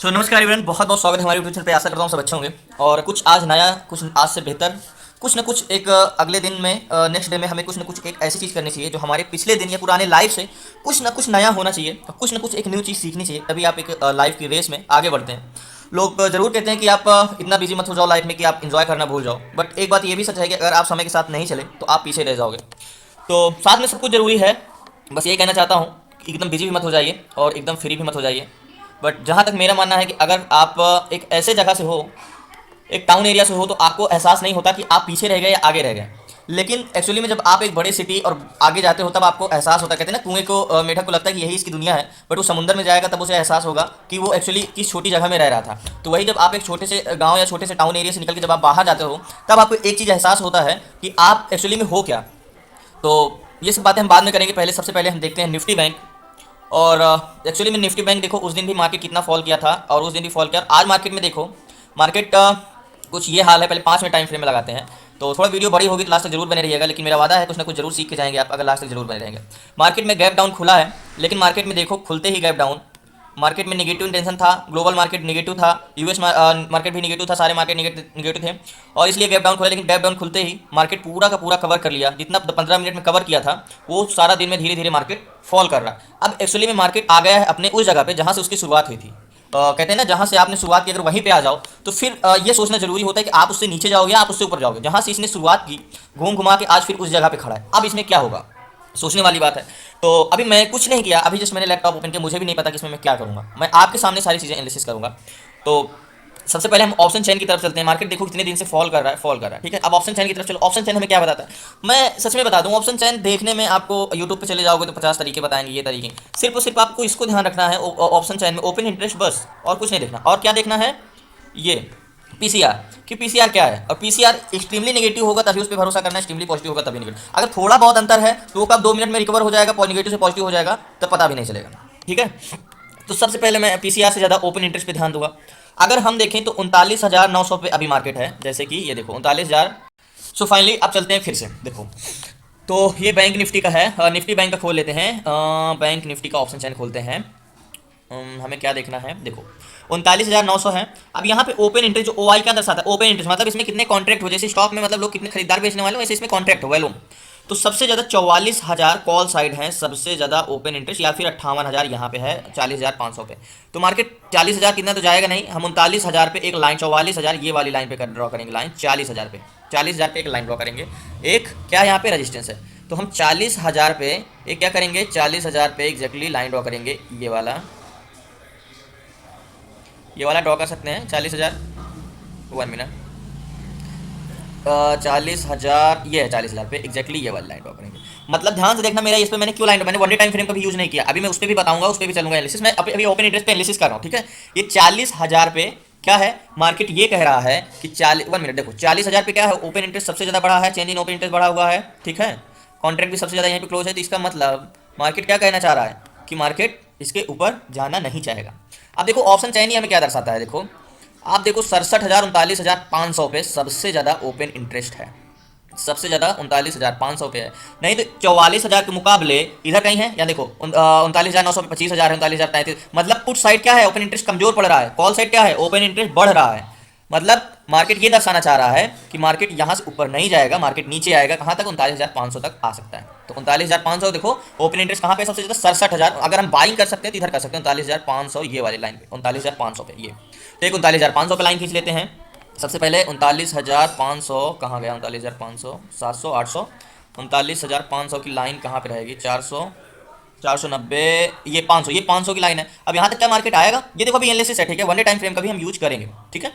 नमस्कार एवरीवन, बहुत बहुत स्वागत है हमारे यूट्यूब चैनल पे। आशा करता हूँ सब अच्छे होंगे और कुछ आज नया, कुछ आज से बेहतर, कुछ ना कुछ एक अगले दिन में, नेक्स्ट डे में हमें कुछ ना कुछ एक ऐसी चीज़ करनी चाहिए जो हमारे पिछले दिन या पुराने लाइफ से कुछ ना कुछ नया होना चाहिए और कुछ ना कुछ एक न्यू चीज़ सीखनी चाहिए, तभी आप एक लाइफ की रेस में आगे बढ़ते हैं। लोग ज़रूर कहते हैं कि आप इतना बिजी मत हो जाओ लाइफ में कि आप इंजॉय करना भूल जाओ, बट एक बात ये भी सच है कि अगर आप समय के साथ नहीं चले तो आप पीछे रह जाओगे। तो साथ में सब कुछ ज़रूरी है। बस ये कहना चाहता हूँ कि एकदम बिजी भी मत हो जाइए और एकदम फ्री भी मत हो जाइए। बट जहाँ तक मेरा मानना है कि अगर आप एक ऐसे जगह से हो, एक टाउन एरिया से हो, तो आपको एहसास नहीं होता कि आप पीछे रह गए या आगे रह गए। लेकिन एक्चुअली में जब आप एक बड़े सिटी और आगे जाते हो तब आपको एहसास होता है। कहते हैं ना, कुएं को मेढक को लगता है कि यही इसकी दुनिया है, बट वो समुंदर में जाएगा तब उसे एहसास होगा कि वो एक्चुअली किस छोटी जगह में रह रहा था। तो वही जब आप एक छोटे से गांव या छोटे से टाउन एरिया से निकल के जब आप बाहर जाते हो तब आपको एक चीज़ एहसास होता है कि आप एक्चुअली में हो क्या। तो ये सब बातें हम बाद में करेंगे। पहले सबसे पहले हम देखते हैं निफ्टी बैंक। और एक्चुअली में निफ्टी बैंक देखो, उस दिन भी मार्केट कितना फॉल किया था और उस दिन भी फॉल किया। आज मार्केट में देखो, मार्केट कुछ ये हाल है। पहले 5 मिनट टाइम फ्रेम में लगाते हैं। तो थोड़ा वीडियो बड़ी होगी तो लास्ट तक जरूर बने रहिएगा, लेकिन मेरा वादा है कुछ ना कुछ जरूर सीख के जाएंगे आप अगर लास्ट तक जरूर बने रहेंगे। मार्केट में गैप डाउन खुला है, लेकिन मार्केट में देखो खुलते ही गैप डाउन। मार्केट में निगेटिव इंटेंशन था, ग्लोबल मार्केट निगेटिव था, यूएस मार्केट भी निगेटिव था, सारे मार्केट निगेटिव थे और इसलिए गैप डाउन खुला। लेकिन गैप डाउन खुलते ही मार्केट पूरा का पूरा कवर कर लिया। जितना 15 मिनट में कवर किया था वो सारा दिन में धीरे धीरे मार्केट फॉल कर रहा है। अब एक्चुअली में मार्केट आ गया है अपने उस जगह पे जहाँ से उसकी शुरुआत हुई थी। कहते हैं ना, जहाँ से आपने शुरुआत की अगर वहीं पे आ जाओ तो फिर ये सोचना जरूरी होता है कि आप उससे नीचे जाओगे या आप उससे ऊपर जाओगे। जहाँ से इसने शुरुआत की, घूम घुमा के आज फिर उस जगह पे खड़ा है। अब इसमें क्या होगा, सोचने वाली बात है। तो अभी मैं कुछ नहीं किया, अभी जस्ट मैंने लैपटॉप ओपन किया। मुझे भी नहीं पता कि इसमें मैं क्या करूँगा। मैं आपके सामने सारी चीज़ें एनालिसिस करूँगा। तो सबसे पहले हम ऑप्शन चेन की तरफ चलते हैं। मार्केट देखो कितने दिन से फॉल कर रहा है, फॉल कर रहा है, ठीक है। अब ऑप्शन चेन की तरफ चलो। ऑप्शन चेन हमें क्या बताता है, मैं सच में बता दूं, ऑप्शन चेन देखने में आपको यूट्यूब पे चले जाओगे तो 50 तरीके बताएंगे, ये तरीके। सिर्फ और सिर्फ आपको इसको ध्यान रखना है ऑप्शन चेन में, ओपन इंटरेस्ट, बस और कुछ नहीं देखना। और क्या देखना है, ये पीसीआर, कि पीसीआर क्या है। और पीसीआर एक्सट्रीमली नेगेटिव होगा तभी उस पर भरोसा करना है, एक्सट्रीमली पॉजिटिव होगा तभी नेगेटिव। अगर थोड़ा बहुत अंतर है तो वो कब 2 मिनट में रिकवर हो जाएगा, नेगेटिव से पॉजिटिव हो जाएगा, तब पता भी नहीं चलेगा, ठीक है। तो सबसे पहले मैं पीसीआर से ज़्यादा ओपन इंटरेस्ट पे ध्यान दूंगा। अगर हम देखें तो 39,900 पे अभी मार्केट है, जैसे कि ये देखो 39,000। सो फाइनली अब चलते हैं फिर से देखो। तो ये बैंक निफ्टी का है, निफ्टी बैंक का खोल लेते हैं। बैंक निफ्टी का ऑप्शन चैन खोलते हैं। हमें क्या देखना है, देखो 39,900 है। अब यहाँ पे ओपन इंटरेस्ट जो ओआई क्या दर्शाता है, ओपन इंटरेस्ट मतलब इसमें कितने कॉन्ट्रैक्ट हो। जैसे स्टॉक में मतलब लोग कितने खरीदार बेचने वाले हो, वैसे इसमें कॉन्ट्रैक्ट हो, वैल्यूम। तो सबसे ज़्यादा 44,000 कॉल साइड है, सबसे ज़्यादा ओपन इंटरेस्ट, या फिर 58,000 यहाँ पे है 40,500 पे। तो मार्केट 40,000 कितना तो जाएगा नहीं। हम 39,000 पे एक लाइन, 44,000 ये वाली लाइन पे ड्रॉ करेंगे, लाइन 40,000 पे, 40,000 पे एक लाइन ड्रॉ करेंगे। एक क्या यहाँ पे रजिस्टेंस है, तो हम 40,000 पे एक क्या करेंगे, 40,000 पे एग्जैक्टली लाइन ड्रॉ करेंगे। ये वाला ड्रॉ कर सकते हैं 40,000। 1 मिनट, 40,000 ये है, 40,000 पे एग्जैक्टली ये वाली लाइन ड्रॉ करेंगे। मतलब ध्यान से देखना मेरा, इस पर मैंने क्यों लाइन, मैंने वन डे टाइम फ्रेम का भी यूज नहीं किया। अभी मैं उस पर भी बताऊंगा, उस पर भी चलूंगा एनालिसिस। मैं अभी ओपन इंटरेस्ट पे एनालिसिस कर रहा हूँ, ठीक है। ये 40,000 पे क्या है, मार्केट ये कह रहा है कि 1 मिनट देखो, 40,000 पे क्या है, ओपन इंटरेस्ट सबसे ज़्यादा बढ़ा है, चेंज इन ओपन इंटरेस्ट बढ़ा हुआ है, ठीक है। कॉन्ट्रैक्ट भी सबसे ज़्यादा यहाँ पे क्लोज है। तो इसका मतलब मार्केट क्या कहना चाह रहा है कि मार्केट इसके ऊपर जाना नहीं चाहेगा। अब देखो ऑप्शन चैन ही हमें क्या दर्शाता है, देखो आप देखो 67,000 39,500 पे सबसे ज़्यादा ओपन इंटरेस्ट है, सबसे ज़्यादा 39,500 पे है। नहीं तो 44,000 के मुकाबले इधर कहीं है, या देखो 39,900 पे 25,000 है, 39,033। मतलब पुट साइड क्या है, ओपन इंटरेस्ट कमजोर पड़ रहा है। कॉल साइड क्या है, ओपन इंटरेस्ट बढ़ रहा है। मतलब मार्केट ये दर्शाना चाह रहा है कि मार्केट यहाँ से ऊपर नहीं जाएगा, मार्केट नीचे आएगा। कहाँ तक, 39,500 तक आ सकता है। तो 39,500 देखो ओपन इंटरेस्ट कहाँ पे सबसे ज़्यादा, 67,000। अगर हम बाइंग कर सकते हैं तो इधर कर सकते हैं 39,500 ये वाली लाइन पे, 39,500 पे ये। तो एक 39,500 पे लाइन खींच लेते हैं। सबसे पहले 39,500 कहाँ गया, 39,500, 700, 800, 39,500 की लाइन कहाँ पे रहेगी, 400, 490, ये 500, ये 500 की लाइन है। अब यहाँ तक क्या मार्केट आएगा, ये देखो अभी एनालिसिस है, ठीक है। वन डे टाइम फ्रेम का भी हम यूज करेंगे, ठीक है।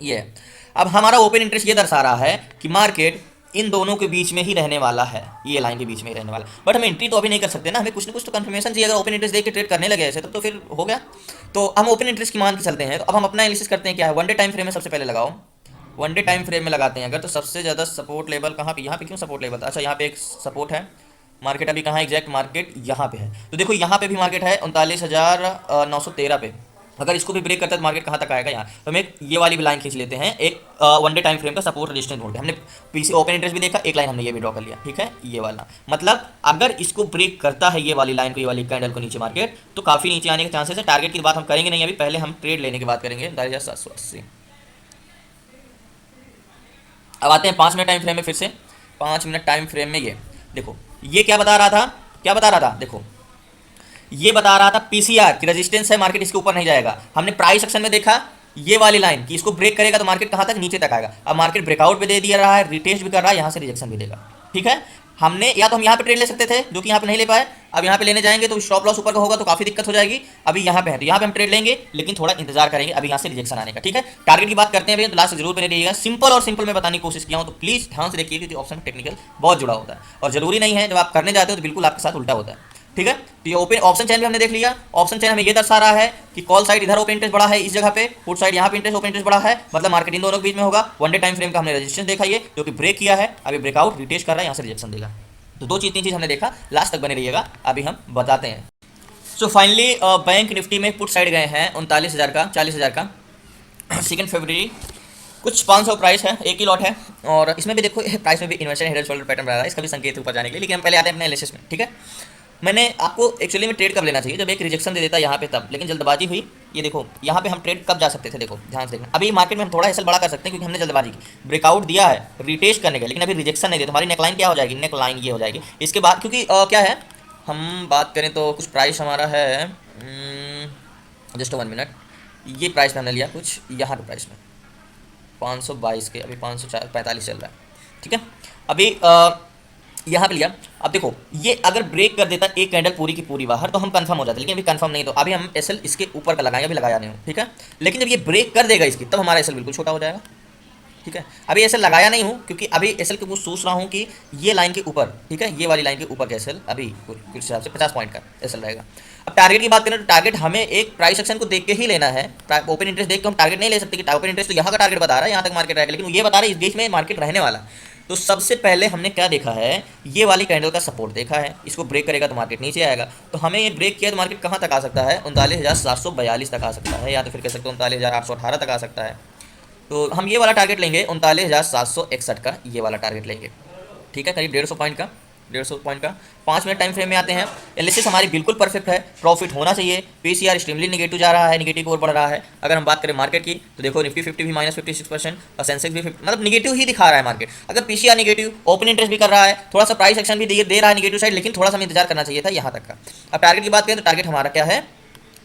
ये है। अब हमारा ओपन इंटरेस्ट ये दर्शा रहा है कि मार्केट इन दोनों के बीच में ही रहने वाला है, ये लाइन के बीच में ही रहने वाला है। बट हम एंट्री तो अभी नहीं कर सकते ना, हमें कुछ ना कुछ तो कंफर्मेशन चाहिए। अगर ओपन इंटरेस्ट देख के ट्रेड करने लगे ऐसे, तब तो फिर हो गया। तो हम ओपन इंटरेस्ट की मान के चलते हैं। तो अब हम अपना एनालिसिस करते हैं क्या है, वन डे टाइम फ्रेम में सबसे पहले लगाओ। वन डे टाइम फ्रेम में लगाते हैं अगर, तो सबसे ज़्यादा सपोर्ट लेवल कहाँ पे, यहाँ पे क्यों सपोर्ट लेवल था, अच्छा यहाँ पे एक सपोर्ट है। मार्केट अभी कहाँ है एग्जैक्ट, मार्केट यहाँ पे है। तो देखो यहाँ पे भी मार्केट है 39,913 पे, अगर इसको भी ब्रेक करता है तो मार्केट कहाँ तक आएगा यहाँ, तो हम एक ये वाली भी लाइन खींच लेते हैं, एक वन डे टाइम फ्रेम का सपोर्ट रेजिस्टेंस ढूंढते हैं। हमने पीसी ओपन इंटरेस्ट भी देखा, एक लाइन हमने ये भी ड्रॉ कर लिया, ठीक है, ये वाला। मतलब अगर इसको ब्रेक करता है ये वाली लाइन को, ये वाली कैंडल को नीचे मार्केट, तो काफ़ी नीचे आने के चांसेस है। टारगेट की बात हम करेंगे नहीं अभी, पहले हम ट्रेड लेने की बात करेंगे 4780। अब आते हैं 5 मिनट टाइम फ्रेम में, फिर से 5 मिनट टाइम फ्रेम में ये देखो, ये क्या बता रहा था, क्या बता रहा था, देखो ये बता रहा था पीसीआर की रेजिस्टेंस है, मार्केट इसके ऊपर नहीं जाएगा। हमने प्राइस सेक्शन में देखा ये वाली लाइन कि इसको ब्रेक करेगा तो मार्केट कहाँ तक, नीचे तक आएगा। अब मार्केट ब्रेकआउट भी दे दिया रहा है, रिटेस्ट भी कर रहा है, यहाँ से रिजेक्शन भी देगा, ठीक है। हमने या तो हम यहाँ पे ट्रेड ले सकते थे, जो कि यहाँ पे नहीं ले पाए। अब यहाँ पे लेने जाएंगे तो स्टॉप लॉस ऊपर का होगा तो काफी दिक्कत हो जाएगी। अभी यहाँ पे है तो यहाँ पे हम ट्रेड लेंगे, लेकिन थोड़ा इंतजार करेंगे अभी यहाँ से रिजेक्शन आने का, ठीक है। टारगेट की बात करते हैं भैया, तो लास्ट जरूर बने रहिएगा। सिंपल और सिंपल मैं बताने की कोशिश किया हूँ, तो प्लीज ध्यान से देखिए, क्योंकि ऑप्शन में टेक्निकल बहुत जुड़ा होता है और जरूरी नहीं है जब आप करने जाते हो तो बिल्कुल आपके साथ उल्टा होता है, ठीक है। तो ये ओपन ऑप्शन चैन भी हमने देख लिया। ऑप्शन चैन हमें ये दर्शा रहा है कि कॉल साइड इधर ओपन इंटरेस्ट बढ़ा है इस जगह पे, पुट साइड यहाँ पे इंटरेस्ट ओपन इंटरेस्ट बढ़ा है, मतलब मार्केट इन दोनों के बीच में होगा। वन डे टाइम फ्रेम का हमने रेजिस्टेंस देखा ये, जो कि ब्रेक किया है, अभी ब्रेकआउट रिटेस्ट कर रहा है, यहाँ से रिजेक्शन देगा। तो दो चीज तीन चीज हमने देखा, लास्ट तक बने रहिएगा, अभी हम बताते हैं। सो फाइनली बैंक निफ्टी में पुट साइड गए हैं 39,000 का, 40,000 का, 2 फरवरी। कुछ 500 प्राइस है, एक ही लॉट है, और इसमें भी देखो प्राइस में भी inversion head and shoulder pattern बना रहा है, इसका भी संकेत ऊपर जाने के लिए। लेकिन हम पहले आते हैं अपने एनालिसिस में, ठीक है। मैंने आपको एक्चुअली में ट्रेड कब लेना चाहिए, जब एक रिजेक्शन दे देता है यहाँ पे तब, लेकिन जल्दबाजी हुई। ये देखो यहाँ पे हम ट्रेड कब जा सकते थे, देखो ध्यान से देखना। अभी मार्केट में हम थोड़ा एसल बड़ा कर सकते हैं क्योंकि हमने जल्दबाजी की, ब्रेकआउट दिया है रिटेस्ट करने का, लेकिन अभी रिजेक्शन नहीं दिया, तो हमारी नेकलाइन क्या हो जाएगी, नेकलाइन ये हो जाएगी इसके बाद। क्योंकि क्या है, हम बात करें तो कुछ प्राइस हमारा है, जस्ट 1 मिनट, ये प्राइस में हमने लिया कुछ यहाँ पे प्राइस में 522 के, अभी 545 चल रहा है, ठीक है। अभी यहाँ पे लिया। अब देखो ये अगर ब्रेक कर देता एक कैंडल पूरी की पूरी बाहर तो हम कंफर्म हो जाते, लेकिन अभी कंफर्म नहीं, तो अभी हम एसएल इसके ऊपर का लगाएंगे, अभी लगाया नहीं हूँ, ठीक है। लेकिन जब ये ब्रेक कर देगा इसकी, तब हमारा एसएल बिल्कुल छोटा हो जाएगा, ठीक है। अभी एसएल लगाया नहीं हूँ क्योंकि अभी एसएल के कुछ सोच रहा हूँ कि ये लाइन के ऊपर, ठीक है, ये वाली लाइन के ऊपर का एसएल अभी कुछ हिसाब से 50 पॉइंट का एसएल रहेगा। अब टारगेट की बात करें तो टारगेट हमें एक प्राइस सेक्शन को देख के ही लेना है। ओपन इंटरेस्ट देख के हम टारगेट नहीं ले सकते कि ओपन इंटरेस्ट तो यहाँ का टारगेट बता रहा है, यहाँ तक मार्केट रहेगा, लेकिन ये बता रहा है इस बीच में मार्केट रहने वाला। तो सबसे पहले हमने क्या देखा है, ये वाली कैंडल का सपोर्ट देखा है, इसको ब्रेक करेगा तो मार्केट नीचे आएगा। तो हमें ये ब्रेक किया तो मार्केट कहाँ तक आ सकता है, 39,742 तक आ सकता है, या तो फिर कह सकते हो 39,818 तक आ सकता है। तो हम ये वाला टारगेट लेंगे 39,761 का, ये वाला टारगेट लेंगे, ठीक है, करीब 150 पॉइंट का, 150 पॉइंट का। 5 मिनट टाइम फ्रेम में आते हैं। एनालिसिस हमारी बिल्कुल परफेक्ट है, प्रॉफिट होना चाहिए। पीसीआर एक्सट्रीमली नेगेटिव जा रहा है, नेगेटिव और बढ़ रहा है। अगर हम बात करें मार्केट की तो देखो निफ्टी 50 भी -56% और सेंसेक्स भी 50, मतलब निगेटिव ही दिखा रहा है मार्केट। अगर पीसीआर नेगेटिव, ओपन इंटरेस्ट भी कर रहा है, थोड़ा सा प्राइस एक्शन भी दे रहा है नेगेटिव साइड, लेकिन थोड़ा सा हमें इंतजार करना चाहिए था यहाँ तक का। अब टारगेट की बात करें तो टारगेट हमारा क्या है,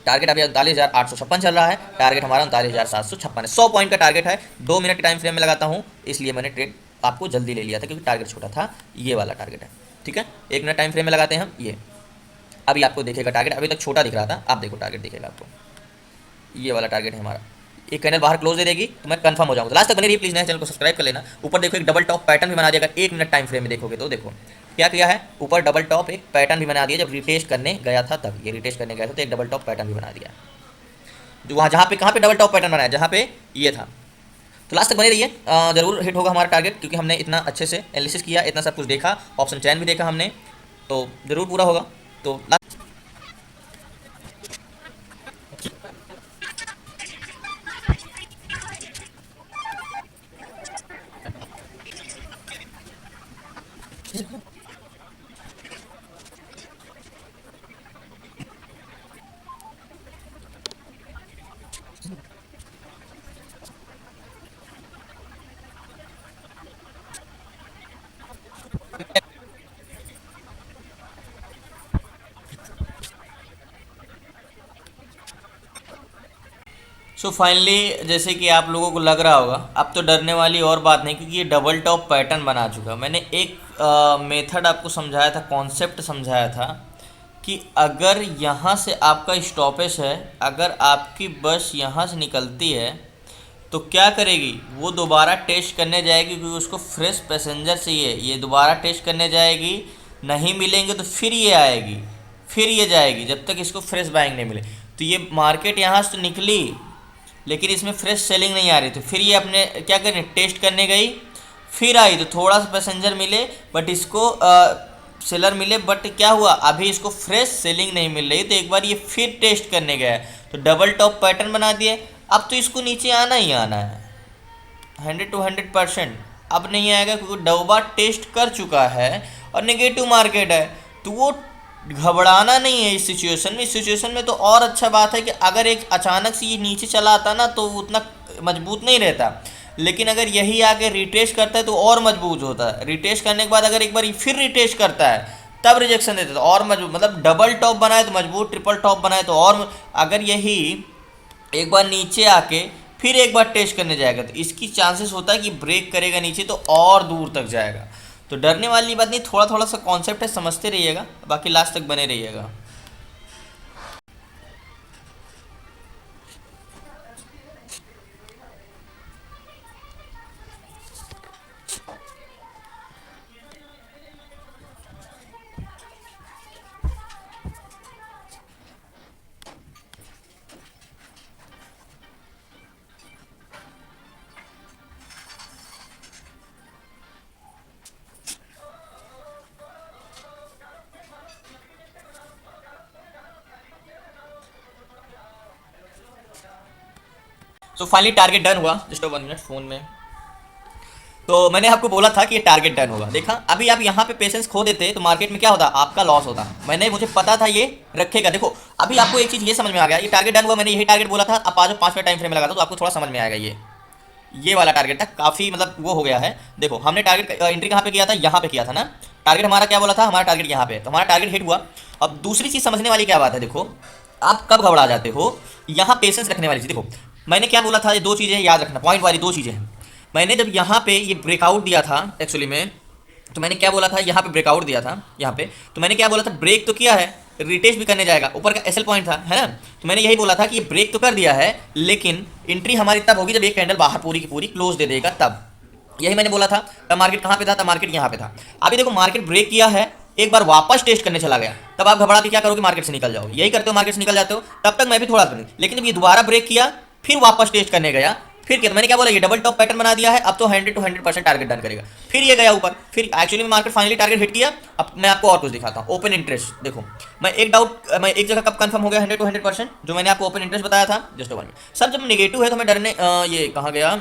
टारगेट अभी 39,856 चल रहा है, टारगेट हमारा 39,756 है, 100 पॉइंट का टारगेट है। 2 मिनट के टाइम फ्रेम में लगाता हूँ, इसलिए मैंने ट्रेड आपको जल्दी ले लिया था क्योंकि टारगेट छोटा था, ये वाला टारगेट है, ठीक है। 1 मिनट टाइम फ्रेम में लगाते हैं हम, ये अभी आपको देखेगा टारगेट, अभी तक छोटा दिख रहा था, आप देखो टारगेट दिखेगा आपको, ये वाला टारगेट है हमारा। एक कैंडल बाहर क्लोज दे देगी तो मैं कंफर्म हो जाऊंगा। तो लास्ट तक बने रहिए प्लीज, नए चैनल को सब्सक्राइब कर लेना। ऊपर देखो एक डबल टॉप पैटर्न भी बना दिया, अगर 1 मिनट टाइम फ्रेम में देखोगे तो देखो क्या किया है, ऊपर डबल टॉप एक पैटर्न भी बना दिया। जब रिटेस्ट करने गया था तब, ये रिटेस्ट करने गया था तो एक डबल टॉप पैटर्न भी बना दिया, जो वहाँ जहाँ पे कहाँ पे डबल टॉप पैटर्न बनाया, जहाँ पे ये था। तो लास्ट तक बने रहिए, जरूर हिट होगा हमारा टारगेट, क्योंकि हमने इतना अच्छे से एनालिसिस किया, इतना सब कुछ देखा, ऑप्शन चैन भी देखा हमने, तो जरूर पूरा होगा। तो सो फाइनली जैसे कि आप लोगों को लग रहा होगा, अब तो डरने वाली और बात नहीं, क्योंकि ये डबल टॉप पैटर्न बना चुका। मैंने एक मेथड आपको समझाया था, कॉन्सेप्ट समझाया था कि अगर यहाँ से आपका स्टॉपेज है, अगर आपकी बस यहाँ से निकलती है तो क्या करेगी, वो दोबारा टेस्ट करने जाएगी, क्योंकि उसको फ्रेश पैसेंजर चाहिए। ये दोबारा टेस्ट करने जाएगी, नहीं मिलेंगे तो फिर ये आएगी, फिर ये जाएगी, जब तक इसको फ्रेश बाइंग नहीं मिले। तो ये मार्केट यहाँ से तो निकली, लेकिन इसमें फ्रेश सेलिंग नहीं आ रही, तो फिर ये अपने क्या करें, टेस्ट करने गई, फिर आई तो थोड़ा सा पैसेंजर मिले, बट इसको सेलर मिले, बट क्या हुआ, अभी इसको फ्रेश सेलिंग नहीं मिल रही, तो एक बार ये फिर टेस्ट करने गया है, तो डबल टॉप पैटर्न बना दिए। अब तो इसको नीचे आना ही आना है 100 to 100%। अब नहीं आएगा क्योंकि डब्बा टेस्ट कर चुका है और नेगेटिव मार्केट है, तो वो घबराना नहीं है इस सिचुएशन में। इस सिचुएशन में तो और अच्छा बात है कि अगर एक अचानक से ये नीचे चला आता ना तो उतना मजबूत नहीं रहता, लेकिन अगर यही आके रिट्रेस करता है तो और मजबूत होता है। रिट्रेस करने के बाद अगर एक बार फिर रिट्रेस करता है तब रिजेक्शन देता है तो और मजबूत, मतलब डबल टॉप बनाए तो मजबूत, ट्रिपल टॉप बनाए तो और। अगर यही एक बार नीचे आके फिर एक बार टेस्ट करने जाएगा तो इसकी चांसेस होता है कि ब्रेक करेगा नीचे तो और दूर तक जाएगा। तो डरने वाली बात नहीं, थोड़ा थोड़ा सा कॉन्सेप्ट है, समझते रहिएगा, बाकी लास्ट तक बने रहिएगा। सो फाइनली टारगेट डन हुआ। जस्ट 1 मिनट फ़ोन में। तो मैंने आपको बोला था कि ये टारगेट डन होगा। देखा, अभी आप यहाँ पे पेशेंस खो देते तो मार्केट में क्या होता, आपका लॉस होता। मुझे पता था ये रखेगा। देखो अभी आपको एक चीज़ ये समझ में आ गया, ये टारगेट डन हुआ, मैंने यही टारगेट बोला था। अब आज 5 मिनट टाइम फ्रेम लगा था तो आपको थोड़ा समझ में आएगा। ये वाला टारगेट था, काफ़ी मतलब वो हो गया है। देखो हमने टारगेट एंट्री कहाँ पे किया था, यहाँ पे किया था ना। टारगेट हमारा क्या बोला था, हमारा टारगेट यहाँ पे, तो हमारा टारगेट हिट हुआ। अब दूसरी चीज़ समझने वाली क्या बात है, देखो आप कब घबरा जाते हो, यहाँ पेशेंस रखने वाली चीज़। देखो मैंने क्या बोला था, ये 2 चीज़ें याद रखना, पॉइंट वाली 2 चीज़ें हैं। मैंने जब यहाँ पे ये ब्रेकआउट दिया था एक्चुअली में, तो मैंने क्या बोला था, यहाँ पे ब्रेकआउट दिया था यहाँ पे, तो मैंने क्या बोला था, ब्रेक तो किया है, रिटेस्ट भी करने जाएगा, ऊपर का एसएल पॉइंट था, है ना। तो मैंने यही बोला था कि ये ब्रेक तो कर दिया है, लेकिन एंट्री हमारी तब होगी जब एक कैंडल बाहर पूरी की पूरी क्लोज दे देगा, तब। यही मैंने बोला था। तब मार्केट कहाँ पे था, तब मार्केट यहाँ पे था। अभी देखो मार्केट ब्रेक किया है, एक बार वापस टेस्ट करने चला गया, तब आप घबरा के क्या करोगे, मार्केट से निकल जाओगे। यही करते हो, मार्केट से निकल जाते हो। तब तक मैं भी थोड़ा करूँ, लेकिन जब ये दोबारा ब्रेक किया, फिर वापस टेस्ट करने गया, फिर क्या, तो मैंने क्या बोला, ये डबल टॉप पैटर्न बना दिया है, अब तो 100 to 100% टारगेट डन करेगा। फिर ये गया ऊपर, फिर एक्चुअली में मार्केट फाइनली टारगेट हिट किया। अब मैं आपको और कुछ दिखाता हूँ, ओपन इंटरेस्ट। देखो मैं एक जगह कब कंफर्म हो गया 100 to 100%, जो मैंने आपको ओपन इंटरेस्ट बताया था। जस्ट 1 मिनट सर, जब नेगेटिव है तो मैं डरने ये कहाँ गया,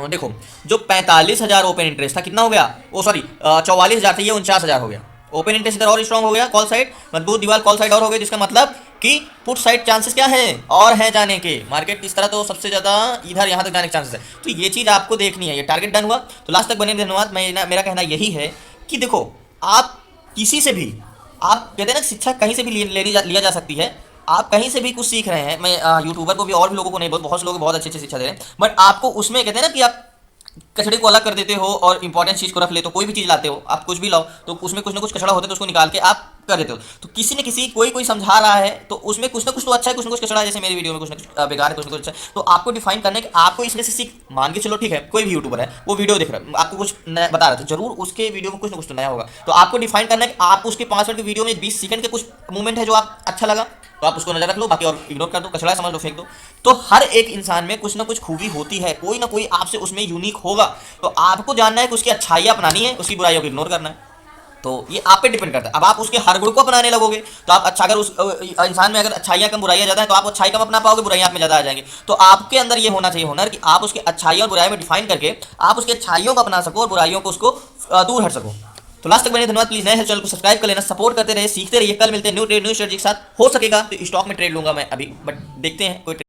देखो जो 45,000 ओपन इंटरेस्ट था, कितना हो गया, ओ सॉरी 44,000 था, ये 49,000 हो गया। ओपन इंटरेस्ट इधर और स्ट्रॉन्ग हो गया, कॉल साइड मजबूत दीवार, कॉल साइड और हो गई, जिसका मतलब कि पुट साइड चांसेस क्या है और हैं जाने के। मार्केट इस तरह तो सबसे ज़्यादा इधर यहाँ तक जाने के चांसेस है। तो ये चीज़ आपको देखनी है। ये टारगेट डन हुआ तो लास्ट तक बने। धन्यवाद। मेरा कहना यही है कि देखो आप किसी से भी, आप कहते हैं ना शिक्षा कहीं से भी लिया जा सकती है। आप कहीं से भी कुछ सीख रहे हैं, मैं यूट्यूबर को भी और भी लोगों को नहीं, बहुत से लोग बहुत अच्छी शिक्षा दे रहे हैं, बट आपको उसमें कहते हैं ना कि आप कचड़े को अलग कर देते हो और इंपॉर्टेंट चीज़ को रख लेते हो। कोई भी चीज़ लाते हो, आप कुछ भी लाओ तो उसमें कुछ ना कुछ कचड़ा होता है, तो उसको निकाल के आप कर देते हो। तो किसी न किसी कोई समझा रहा है तो उसमें कुछ ना कुछ तो अच्छा है, कुछ ना कुछ कचड़ा है। जैसे मेरी वीडियो में कुछ ना कुछ बेकार है, कुछ ना कुछ अच्छा है। तो आपको डिफाइन करना है कि आपको इसमें से सीख, मान के चलो ठीक है, कोई भी यूट्यूबर है, वो वीडियो देख रहा है, आपको कुछ नया बता रहा था, जरूर उसके वीडियो में कुछ ना कुछ तो नया होगा। तो आपको डिफाइन करना है कि आप उसके 5 मिनट की वीडियो में 20 सेकंड के कुछ मूवमेंट है जो आप अच्छा लगा, तो आप उसको नजर रख लो, बाकी और इग्नोर कर दो, कचरा समझ लो, फेंक दो। तो हर एक इंसान में कुछ ना कुछ खूबी होती है, कोई ना कोई आपसे उसमें यूनिक होगा। तो आपको जानना है कि उसकी अच्छाइयाँ अपनानी है, उसकी बुराइयों को इग्नोर करना है। तो ये आप पे डिपेंड करता है। अब आप उसके हर गुण को अपनाने लगोगे तो आप अच्छा, अगर उस इंसान में अगर अच्छाइयाँ कम बुराइयाँ ज़्यादा है तो आप अच्छाई कम अपना पाओगे, बुराइयाँ आप में ज़्यादा आ जाएंगे। तो आपके अंदर ये होना चाहिए हुनर कि आप उसके अच्छाइयों और बुराइयों में डिफाइन करके आप उसकी अच्छाइयों को अपना सको और बुराइयों को उसको दूर हट सको। तो लास्ट तक बने। धन्यवाद। प्लीज नए चैनल को सब्सक्राइब कर लेना, सपोर्ट करते रहे, सीखते रहिए। कल मिलते हैं न्यू ट्रेड न्यू स्ट्रेटजी के साथ। हो सकेगा तो स्टॉक में ट्रेड लूंगा मैं अभी, बट देखते हैं कोई